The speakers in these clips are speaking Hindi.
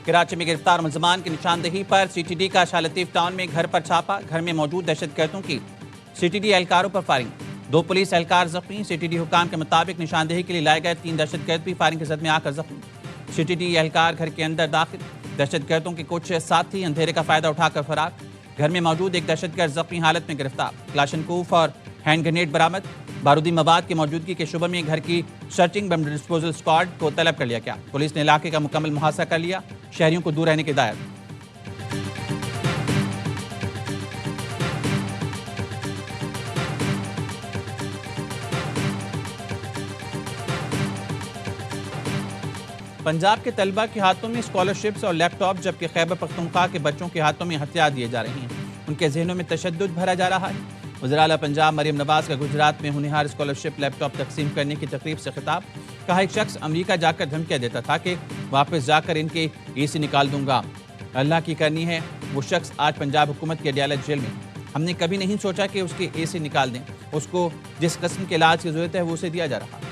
कराची में गिरफ्तार मुलजमान की निशानदेही पर सीटीडी का शाह लतीफ टाउन में घर पर छापा। घर में मौजूद दहशतगर्दों की सीटीडी एहलकारों पर फायरिंग। 2 पुलिस एहलकार जख्मी। सीटीडी हुकाम के मुताबिक निशानदेही के लिए लाए गए 3 दहशतगर्द भी फायरिंग के जद में आकर जख्मी। सीटीडी एहलकार घर के अंदर दाखिल। दहशतगर्दों के कुछ साथी अंधेरे का फायदा उठाकर फरार। घर में मौजूद एक दहशतगर्द जख्मी हालत में गिरफ्तार। क्लाशनकोफ और हैंड ग्रेनेड बरामद। बारूदी मवाद की मौजूदगी के शुबे में घर की सर्चिंग बम डिस्पोजल स्क्वाड को तलब कर लिया गया। पुलिस ने इलाके का मुकम्मल मुहासा कर लिया। शहरियों को दूर रहने की हिदायत। पंजाब के तलबा के हाथों में स्कॉलरशिप्स और लैपटॉप, जबकि खैबर पख्तूनख्वा के बच्चों के हाथों में हथियार दिए जा रहे हैं। उनके जहनों में तशद्दुद भरा जा रहा है। वज़ीर आला पंजाब मरियम नवाज का गुजरात में होनहार स्कॉलरशिप लैपटॉप तकसीम करने की तकरीब से खिताब। कहा, एक शख्स अमेरिका जाकर धमकियां देता था कि वापस जाकर इनके एसी निकाल दूंगा। अल्लाह की करनी है, वो शख्स आज पंजाब हुकूमत की अदालत जेल में। हमने कभी नहीं सोचा कि उसके एसी निकाल दें। उसको जिस किस्म के इलाज की जरूरत है वो उसे दिया जा रहा है।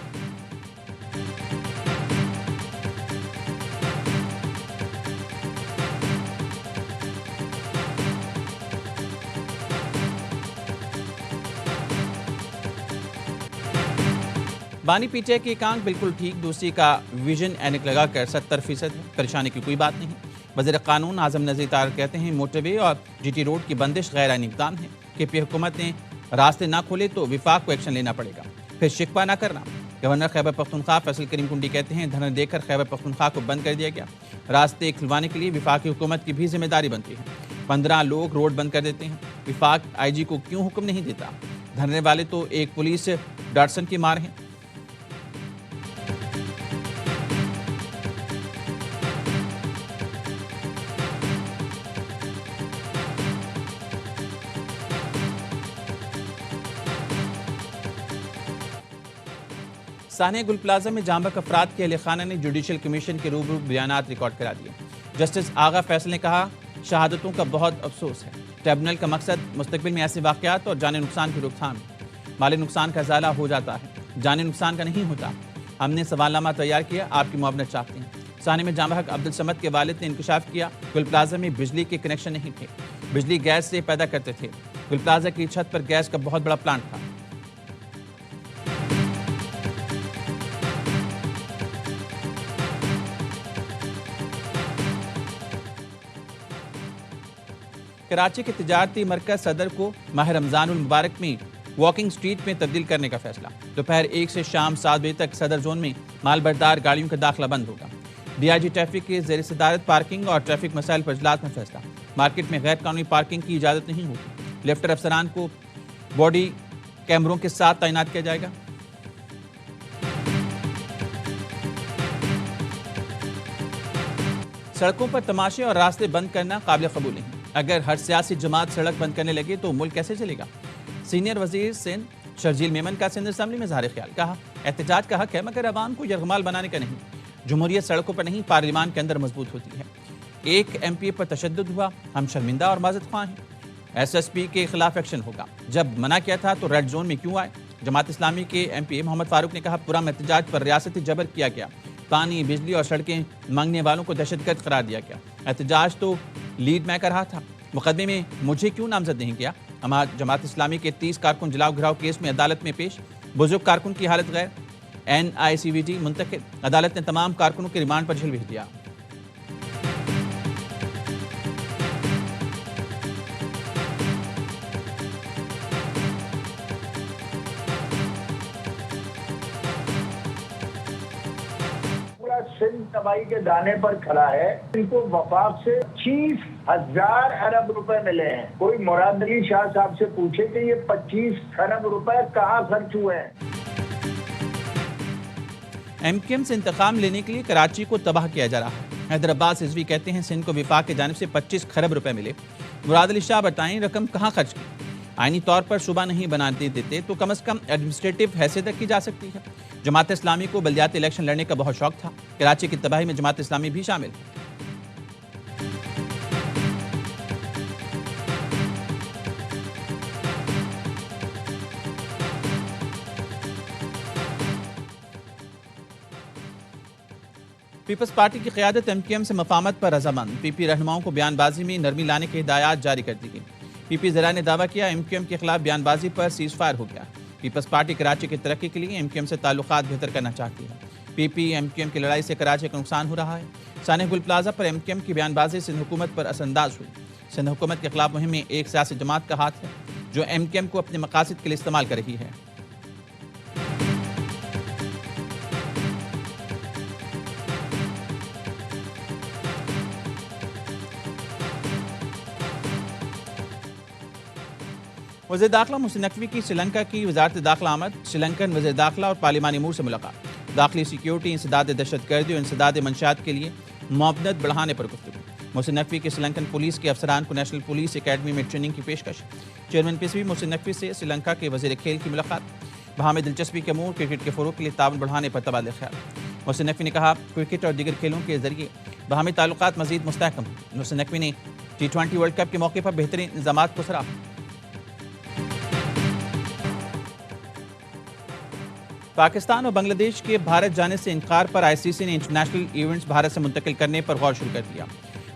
बानी पीछे की एक आंख बिल्कुल ठीक, दूसरी का विजन ऐनक लगाकर 70% है। परेशानी की कोई बात नहीं। वज़ीर कानून आज़म नज़ीर तार कहते हैं, मोटरवे और जीटी रोड की बंदिश गैर आईनी इक़दाम है। KP हुकूमत ने रास्ते ना खोले तो विफाक को एक्शन लेना पड़ेगा, फिर शिकवा ना करना। गवर्नर खैबर पख्तूनख्वा फैसल करीम कुंडी कहते हैं, धरना देकर खैबर पख्तूनख्वा को बंद कर दिया गया। रास्ते खुलवाने के लिए विफाकी हुकूमत की भी जिम्मेदारी बनती है। 15 लोग रोड बंद कर देते हैं। विफाक IG को क्यों हुक्म नहीं देता? धरने वाले तो एक पुलिस डाटसन की मार हैं। सानिया गुल प्लाजा में जांबक अफराद के अहले खाना ने जुडिशल कमीशन के रूबरू बयानात रिकॉर्ड करा दिए। जस्टिस आगा फैसल ने कहा, शहादतों का बहुत अफसोस है। ट्रिब्यूनल का मकसद मुस्तकबिल में ऐसे वाक़यात और जानी नुकसान की रोकथाम है। माली नुकसान का इज़ाला हो जाता है, जानी नुकसान का नहीं होता। हमने सवालनामा तैयार किया, आपकी मुआवनत चाहते हैं। सानिया में जांबक अब्दुल समद के वालिद ने इंकशाफ किया, गुल प्लाजा में बिजली के कनेक्शन नहीं थे। बिजली गैस से पैदा करते थे। गुल प्लाजा की छत पर गैस का बहुत बड़ा प्लांट था। कराची के तिजारती मरकज सदर को माह रमजानुल मुबारक में वॉकिंग स्ट्रीट में तब्दील करने का फैसला। दोपहर 1 से शाम 7 बजे तक सदर जोन में मालबरदार गाड़ियों का दाखिला बंद होगा। DIG ट्रैफिक के ज़ेर सदारत पार्किंग और ट्रैफिक मसाइल पर इजलास में फैसला। मार्केट में गैर कानूनी पार्किंग की इजाज़त नहीं होगी। लेफ्टर अफसरान को बॉडी कैमरों के साथ तैनात किया जाएगा। सड़कों पर तमाशे और रास्ते बंद करना काबिल कबूल नहीं। अगर हर सियासी जमात सड़क बंद करने लगे तो मुल्क कैसे चलेगा? सीनियर वजीर सिंध शर्जील मेमन का सिंध असम्बली में ज़ाहिर ख्याल। कहा, एहतजाज का हक है मगर अवाम को यरगमाल बनाने का नहीं। जमहूरियत सड़कों पर नहीं, पार्लियामान के अंदर मजबूत होती है। एक MPA पर तशद्दुद हुआ, हम शर्मिंदा और माजत ख्वाह हैं। SSP के खिलाफ एक्शन होगा। जब मना किया था तो रेड जोन में क्यों आए? जमात इस्लामी के MPA मोहम्मद फारूक ने कहा, पुरम एहतजाज पर रियासती जबर किया गया। पानी, बिजली और सड़कें मांगने वालों को दहशतगर्द करार दिया गया। एहतजाज तो लीड मैं कर रहा था, मुकदमे में मुझे क्यों नामजद नहीं किया? जमात इस्लामी के 30 कारकुन जलाओ घिराव केस में अदालत में पेश। बुजुर्ग कारकुन की हालत गैर। NICVT मुंतकिल। अदालत ने तमाम कारकुनों के रिमांड पर जेल भेज दिया। सिंध तबाही के दाने पर खड़ा है। इनको वफाक से 25,000 अरब रुपए मिले हैं। कोई मुराद अली शाह साहब से पूछे कि ये 25 अरब रुपए कहाँ खर्च हुए हैं। MKM से इंतकाम लेने के लिए कराची को तबाह किया जा रहा है। हैदराबाद रिजवी कहते हैं, सिंध को विफाक की जानिब से 25 खरब रुपए मिले। मुराद अली शाह बताएं, रकम कहाँ खर्च की? आईनी तौर पर शुबा नहीं बनाते देते तो कम से कम एडमिनिस्ट्रेटिव हैसियत तक की जा सकती है। जमात इस्लामी को बल्दियाती इलेक्शन लड़ने का बहुत शौक था। कराची की तबाही में जमात इस्लामी भी शामिल है। पीपल्स पार्टी की क़यादत एमक्यूएम से मफाहमत पर रजामंद। पीपी रहनुमाओं को बयानबाजी में नरमी लाने की हिदायत जारी कर दी गई। पीपी ज़रा ने दावा किया एमक्यूएम के खिलाफ बयानबाजी पर सीज फायर हो गया। पीपल्स पार्टी कराची की तरक्की के लिए एमक्यूएम से ताल्लुकात बेहतर करना चाहती है। पीपी एमक्यूएम की लड़ाई से कराची का नुकसान हो रहा है। सानिया गुल प्लाजा पर एमक्यूएम की बयानबाजी सिंध हुकूमत पर असरअंदाज हुई। सिंध हुकूमत के खिलाफ मुहिम में एक सियासी जमात का हाथ है जो एमक्यूएम को अपने मकासद के लिए इस्तेमाल कर रही है। वज़ीर दाखिला मोहसिन नकवी की श्रीलंका की वजारत दाखिला आमद। श्रीलंकन वज़ीर दाखिला और पार्लिमानी अमूर से मुलाकात। दाखिली सिक्योरिटी, इंसदाद दहशतगर्दी और इंसदाद मंशात के लिए मुआवनत बढ़ाने पर गुफ्तगू। मोहसिन नकवी की श्रीलंकन पुलिस के अफसरान को नेशनल पुलिस अकेडमी में ट्रेनिंग की पेशकश। चेयरमैन पीसीबी मोहसिन नकवी से श्रीलंका के वज़ीर खेल की मुलाकात। वहाँ में दिलचस्पी के अमूर, क्रिकेट के फ़रोग़ के लिए ताउन बढ़ाने पर तबादला ख्याल। मोहसिन नकवी ने कहा क्रिकेट और दीगर खेलों के जरिए बाहमी ताल्लुकात मज़ीद मुस्तहकम। मोहसिन नकवी ने T20 वर्ल्ड कप के मौके पर बेहतरीन इंतज़ामात को सराहा। पाकिस्तान और बांग्लादेश के भारत जाने से इनकार पर आईसीसी ने इंटरनेशनल इवेंट्स भारत से मुंतकिल करने पर गौर शुरू कर दिया।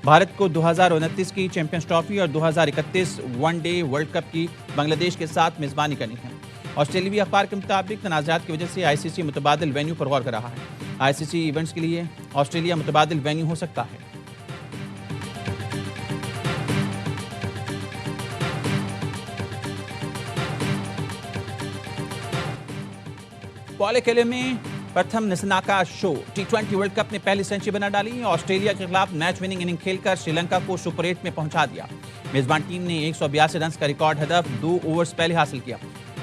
भारत को 2029 की चैंपियंस ट्रॉफी और 2031 वनडे वर्ल्ड कप की बांग्लादेश के साथ मेज़बानी करनी है। ऑस्ट्रेलियावी अखबार के मुताबिक तनाज़ात की वजह से आईसीसी मुतबादिल वेन्यू पर गौर कर रहा है। आईसीसी इवेंट्स के लिए ऑस्ट्रेलिया मुतबादिल वेन्यू हो सकता है। पॉले खेले में प्रथम निसनाका शो। T20 वर्ल्ड कप में पहली सेंचुरी बना डाली। ऑस्ट्रेलिया के खिलाफ मैच विनिंग इनिंग खेलकर श्रीलंका को सुपर 8 में पहुंचा दिया। मेजबान टीम ने 182 रन का रिकॉर्ड हदफ 2 ओवर्स पहले हासिल किया।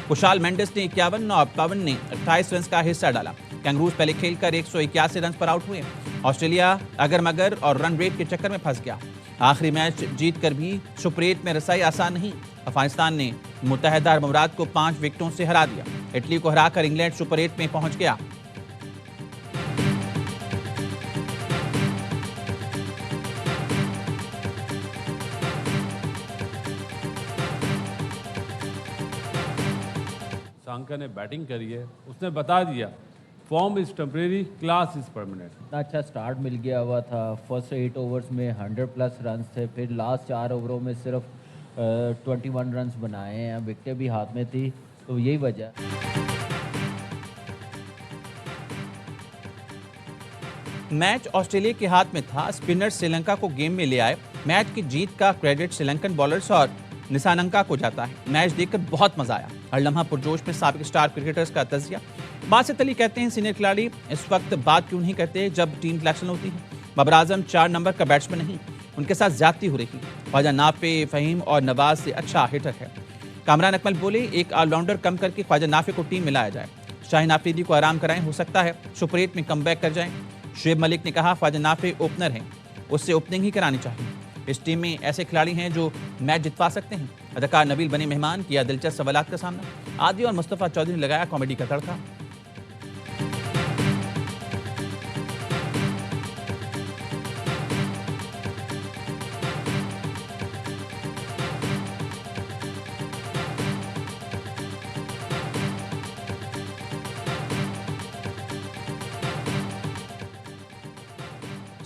कुशाल मेंडिस ने 51 और पवन ने 28 रन का हिस्सा डाला। कैंगरूज पहले खेलकर 181 रन पर आउट हुए। ऑस्ट्रेलिया अगर मगर और रन रेट के चक्कर में फंस गया। आखिरी मैच जीत कर भी सुपर 8 में रसाई आसान नहीं। अफगानिस्तान ने मुत्तहिदा अरब अमीरात को 5 विकेटों से हरा दिया। इटली को हराकर इंग्लैंड सुपर 8 में पहुंच गया। सांका ने बैटिंग करी है, उसने बता दिया form is temporary, class is permanent. इतना अच्छा स्टार्ट मिल गया हुआ था। फर्स्ट 8 ओवर्स में 100+ रन थे, फिर लास्ट 4 ओवरों में सिर्फ 21 रन बनाए हैं। विकेटें भी हाथ में थी, तो यही वजह। मैच ऑस्ट्रेलिया के हाथ में था। स्पिनर श्रीलंका को गेम में ले आए। मैच की जीत का क्रेडिट श्रीलंकन बॉलर्स और निसानंका को जाता है। मैच देखकर बहुत मजा आया। हर लम्हा पुरजोश में साबिक स्टार क्रिकेटर्स का तजिया। बासित अली कहते हैं सीनियर खिलाड़ी इस वक्त बात क्यों नहीं करते जब टीम सिलेक्शन होती है। बाबर आजम 4 नंबर का बैट्समैन नहीं, उनके साथ ज्यादती हो रही। ख्वाजा नाफे, फहीम और नवाज से अच्छा हिटर है। कामरान अकमल बोले एक ऑलराउंडर कम करके ख्वाजा नाफे को टीम में लाया जाए। शाहीन आफरीदी को आराम कराएं, हो सकता है सुपर 8 में कमबैक कर जाएं। शुएब मलिक ने कहा ख्वाजा नाफे ओपनर हैं, उससे ओपनिंग ही करानी चाहिए। इस टीम में ऐसे खिलाड़ी हैं जो मैच जितवा सकते हैं। अदाकार नबील बने मेहमान, किया दिलचस्प सवालात का सामना। आदि और मुस्तफ़ा चौधरी ने लगाया कॉमेडी का तड़का।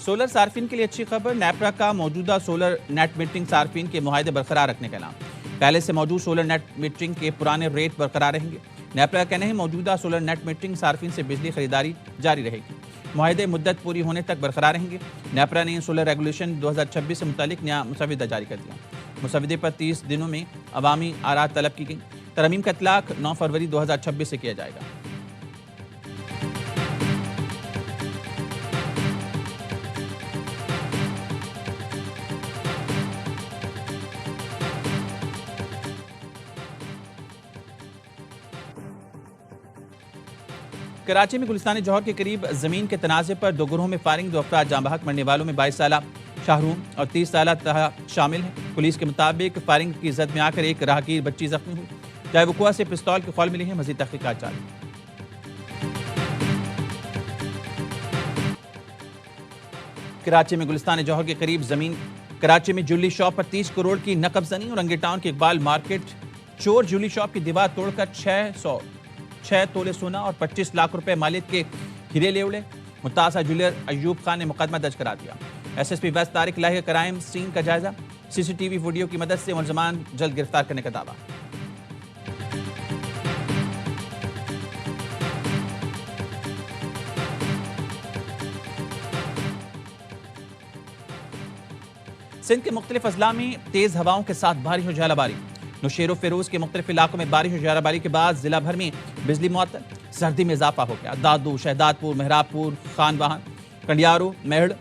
सोलर सार्फिन के लिए अच्छी खबर। नेपरा का मौजूदा सोलर नेट मीटरिंग सार्फिन के मुआहदे बरकरार रखने का ऐलान। पहले से मौजूद सोलर नेट मीटरिंग के पुराने रेट बरकरार रहेंगे। नेपरा का कहना है मौजूदा सोलर नेट मीटरिंग सार्फिन से बिजली खरीदारी जारी रहेगी। मुआहदे मुद्दत पूरी होने तक बरकरार रहेंगे। नेपरा ने सोलर रेगुलेशन 2026 से मुतालिक नया मुसविदा जारी कर दिया। मुसविदे पर 30 दिनों में अवामी आरा तलब की गई। तरमीम का इतलाक 9 फरवरी 2026 से किया जाएगा। कराची में गुलिस्तान जौहर के करीब जमीन के तनाज़े पर 2 गिरोहों में फायरिंग। 2 अफराद जाँ बहक, मरने वालों में 22 साला शाहरूम और 30 साला तहा शामिल हैं। पुलिस के मुताबिक फायरिंग की जद में आकर एक राहगीर बच्ची जख्मी हुई। जायवकुआ से पिस्तौल के खौल मिले हैं। मजीद तहकीकात जारी। कराची में गुलिस्तान जौहर के करीब जमीन। कराची में ज्वेलरी शॉप पर 30 करोड़ की नकबजनी। औरंगी टाउन के इकबाल मार्केट चोर ज्वेलरी शॉप की दीवार तोड़कर 6 तोले सोना और 25 लाख रुपए मालिक के हीरे ले उड़े। मुतासा जूलियर अयूब खान ने मुकदमा दर्ज करा दिया। SSP वेस्ट तारिक लाही का क्राइम सीन का जायजा, CCTV वीडियो की मदद से मुलजमान जल्द गिरफ्तार करने का दावा। सिंध के मुख्तलिफ अजला में तेज हवाओं के साथ बारिश और झालाबारी। नौशेरो फिरोज के मुख्तलिफ इलाकों में बारिश और झालाबारी के बाद जिला भर में बिजली मुअत्तल, सर्दी में इजाफा हो गया। दादू, शहदादपुर, मेहराबपुर, खानवाहन, कंडियारो, मेहड़,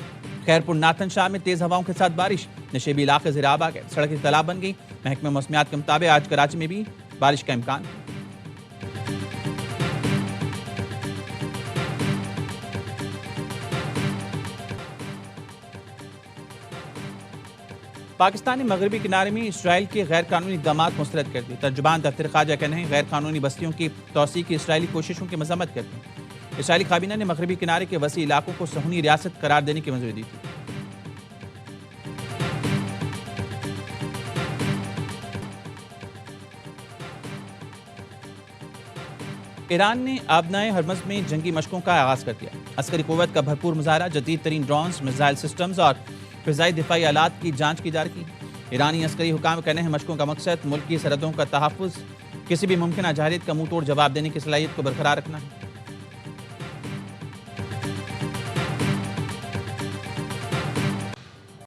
खैरपुर, नाथन शाह में तेज हवाओं के साथ बारिश। नशेबी इलाके ज़ेराब आ गए, सड़कें तालाब बन गई। महकमे मौसमियात के मुताबिक आज कराची में भी बारिश का इम्कान। पाकिस्तान ने मगरबी किनारे में इसराइल के गैर कानूनी इक़दामात मुस्तरद कर दिए। तर्जुमान दफ्तर खारजा कहते हैं गैर कानूनी बस्तियों की तोसी की इसराइली कोशिशों की मजम्मत करते हैं। इसराइली काबीना ने मगरबी किनारे के वसी इलाकों को सहूनी रियासत करार देने की मंजूरी दी थी। ईरान ने आबनाए हरमज़ में जंगी मशकों का आगाज कर दिया। अस्करी कुव्वत का भरपूर मुजाहरा, जदीद तरीन ड्रोन्स, मिसाइल सिस्टम्स और फ़िज़ाई दिफाई आलात की जांच की जा रही है। ईरानी अस्करी हुकाम कहने हैं मशकों का मकसद मुल्क की सरहदों का तहफ़्फ़ुज़, किसी भी मुमकिन जाहिलियत का मुंह तोड़ जवाब देने की सलाहियत को बरकरार रखना है।